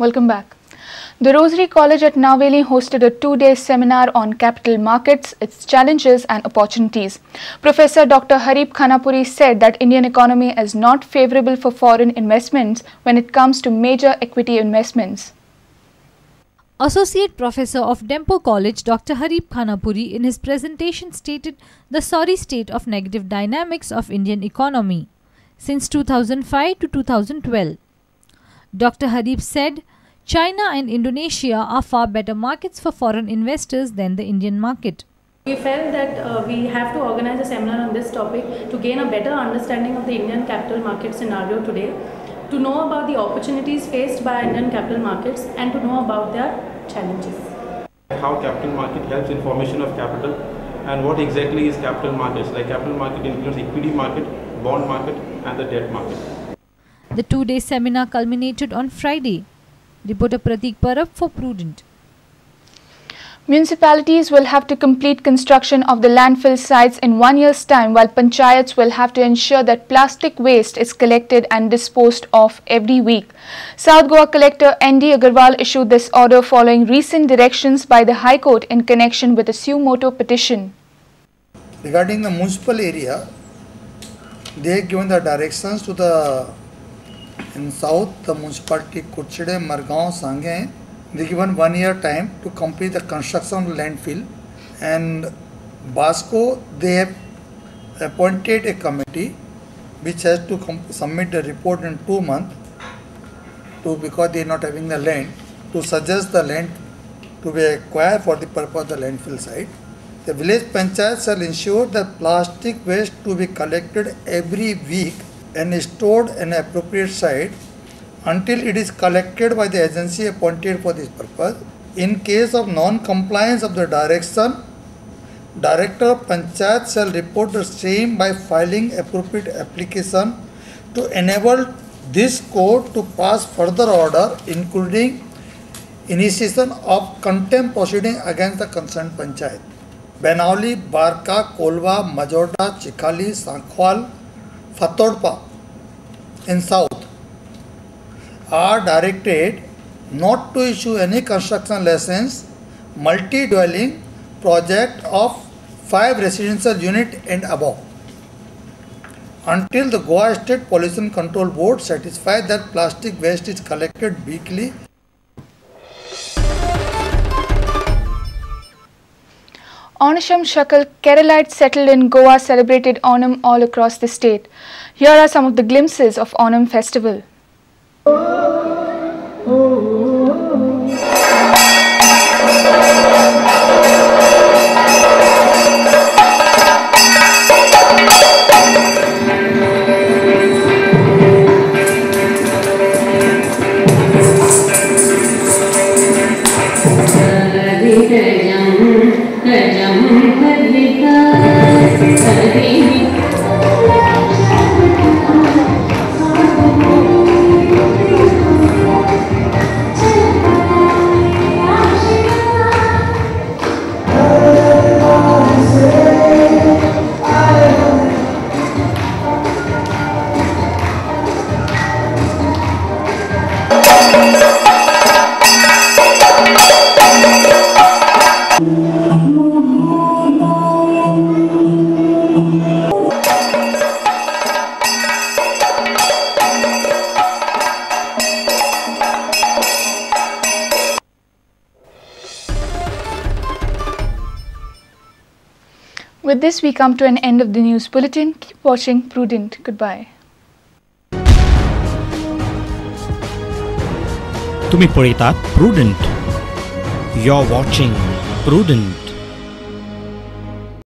Welcome back. The Rosary College at Navelim hosted a 2-day seminar on capital markets, its challenges and opportunities. Professor Dr. Harip Khanapuri said that Indian economy is not favorable for foreign investments when it comes to major equity investments. Associate Professor of Dempo College Dr. Harip Khanapuri in his presentation stated the sorry state of negative dynamics of Indian economy since 2005 to 2012. Dr. Harip said China and Indonesia are far better markets for foreign investors than the Indian market. We felt that we have to organize a seminar on this topic to gain a better understanding of the Indian capital market scenario today, to know about the opportunities faced by Indian capital markets and to know about their challenges. How capital market helps in formation of capital and what exactly is capital markets. Like capital market includes equity market, bond market and the debt market. The 2-day seminar culminated on Friday. Reporter Pratik Parab for Prudent. Municipalities will have to complete construction of the landfill sites in 1 year's time, while panchayats will have to ensure that plastic waste is collected and disposed of every week. South Goa Collector N.D. Agarwal issued this order following recent directions by the High Court in connection with a suo motu petition. Regarding the municipal area, they have given the directions to the in south, the municipality Kurchide, Margaon, Sangay. They given 1 year time to complete the construction of landfill, and Basco they have appointed a committee which has to submit the report in 2 months because they are not having the land, to suggest the land to be acquired for the purpose of the landfill site. The village panchayat shall ensure that plastic waste to be collected every week and stored in an appropriate site until it is collected by the agency appointed for this purpose. In case of non-compliance of the direction, Director of Panchayat shall report the same by filing appropriate application to enable this court to pass further order, including initiation of contempt proceeding against the concerned Panchayat. Benauli, Barka, Kolva, Majorda, Chikhali, Sankhwal, Fatodpa in south are directed not to issue any construction license, multi-dwelling project of 5 residential unit and above until the Goa State Pollution Control Board satisfies that plastic waste is collected weekly. Onasham Shakal Keralites settled in Goa celebrated Onam all across the state. Here are some of the glimpses of Onam festival. With this, we come to an end of the news bulletin. Keep watching Prudent. Goodbye. तुम्ही पळयतात Prudent. You're watching Prudent.